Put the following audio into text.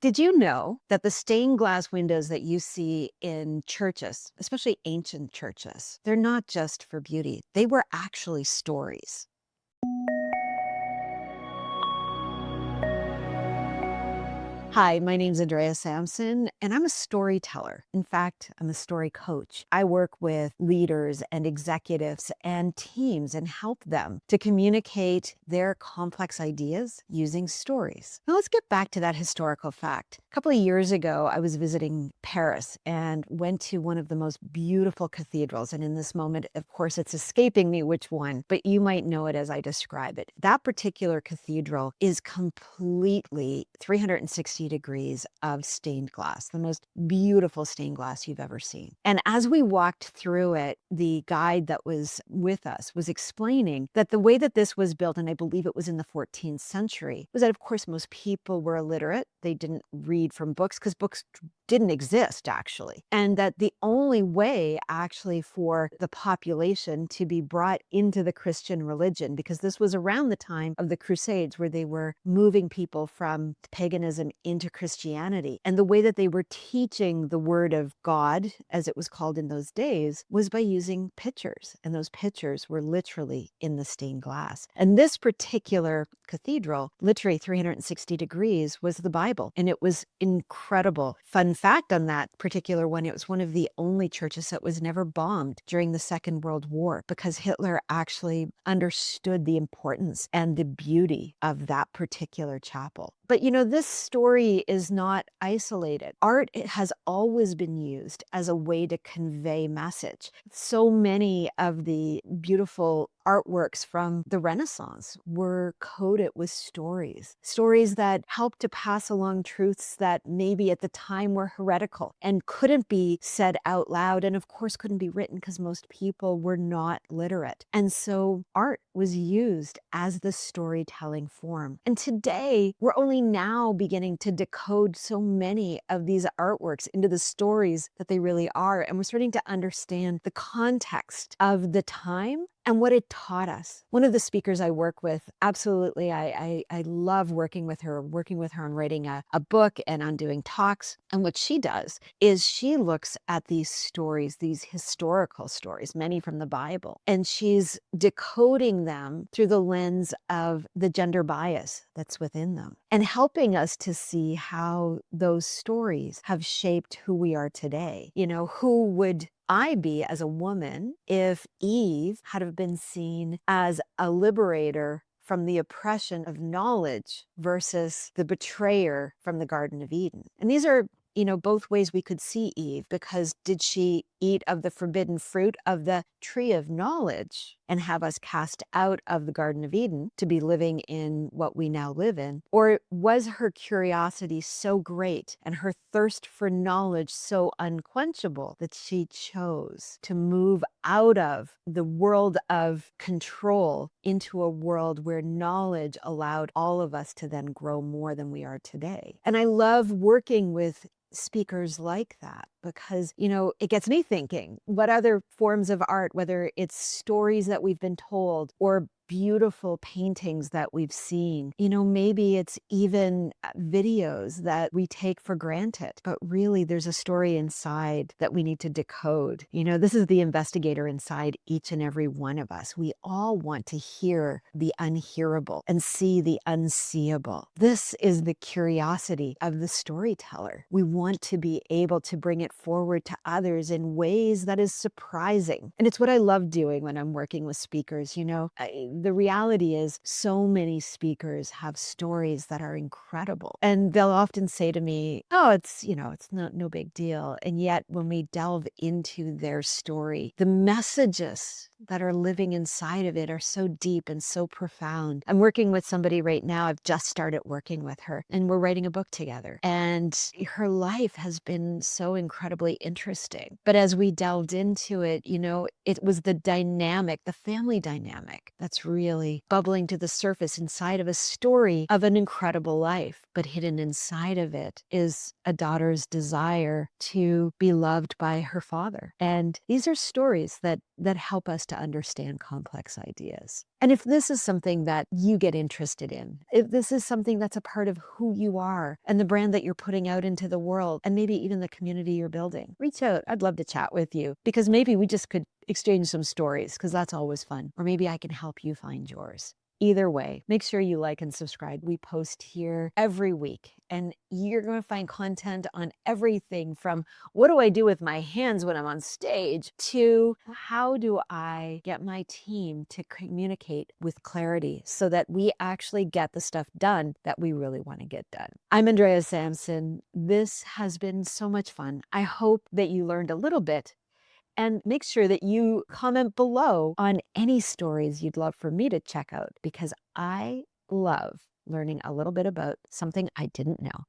Did you know that the stained glass windows that you see in churches, especially ancient churches, they're not just for beauty, they were actually stories. Hi, my name's Andrea Sampson, and I'm a storyteller. In fact, I'm a story coach. I work with leaders and executives and teams and help them to communicate their complex ideas using stories. Now, let's get back to that historical fact. A couple of years ago, I was visiting Paris and went to one of the most beautiful cathedrals. And in this moment, of course, it's escaping me which one, but you might know it as I describe it. That particular cathedral is completely 360 degrees of stained glass, the most beautiful stained glass you've ever seen. And as we walked through it, the guide that was with us was explaining that the way that this was built, and I believe it was in the 14th century, was that, of course, most people were illiterate. They didn't read from books because books didn't exist, actually. And that the only way, actually, for the population to be brought into the Christian religion, because this was around the time of the Crusades where they were moving people from paganism into Christianity. And the way that they were teaching the word of God, as it was called in those days, was by using pictures. And those pictures were literally in the stained glass. And this particular cathedral, literally 360 degrees, was the Bible. And it was incredible. Fun fact on that particular one, it was one of the only churches that was never bombed during the Second World War, because Hitler actually understood the importance and the beauty of that particular chapel. But this story is not isolated. Art, it has always been used as a way to convey message. So many of the beautiful artworks from the Renaissance were coded with stories that helped to pass along truths that maybe at the time were heretical and couldn't be said out loud, and of course couldn't be written because most people were not literate. And so art was used as the storytelling form. And today, we're only now beginning to decode so many of these artworks into the stories that they really are. And we're starting to understand the context of the time and what it taught us. One of the speakers I work with, absolutely, I love working with her on writing a book and on doing talks. And what she does is she looks at these stories, these historical stories, many from the Bible, and she's decoding them through the lens of the gender bias that's within them and helping us to see how those stories have shaped who we are today. Who would I be as a woman if Eve had have been seen as a liberator from the oppression of knowledge versus the betrayer from the Garden of Eden? And these are both ways we could see Eve, because did she eat of the forbidden fruit of the tree of knowledge and have us cast out of the Garden of Eden to be living in what we now live in? Or was her curiosity so great and her thirst for knowledge so unquenchable that she chose to move out of the world of control into a world where knowledge allowed all of us to then grow more than we are today? And I love working with speakers like that because, it gets me thinking, what other forms of art, whether it's stories that we've been told or beautiful paintings that we've seen, maybe it's even videos that we take for granted, but really there's a story inside that we need to decode. This is the investigator inside each and every one of us. We all want to hear the unhearable and see the unseeable. This is the curiosity of the storyteller. We want to be able to bring it forward to others in ways that is surprising. And it's what I love doing when I'm working with speakers. The reality is so many speakers have stories that are incredible. And they'll often say to me, oh, it's no big deal. And yet when we delve into their story, the messages that are living inside of it are so deep and so profound. I'm working with somebody right now. I've just started working with her and we're writing a book together. And her life has been so incredible incredibly interesting. But as we delved into it, it was the dynamic, the family dynamic that's really bubbling to the surface inside of a story of an incredible life. But hidden inside of it is a daughter's desire to be loved by her father. And these are stories that help us to understand complex ideas. And if this is something that you get interested in, if this is something that's a part of who you are and the brand that you're putting out into the world, and maybe even the community you're building, reach out. I'd love to chat with you, because maybe we just could exchange some stories, because that's always fun. Or maybe I can help you find yours. Either way, make sure you like and subscribe. We post here every week, and you're going to find content on everything from what do I do with my hands when I'm on stage to how do I get my team to communicate with clarity so that we actually get the stuff done that we really want to get done. I'm Andrea Sampson. This has been so much fun. I hope that you learned a little bit. And make sure that you comment below on any stories you'd love for me to check out, because I love learning a little bit about something I didn't know.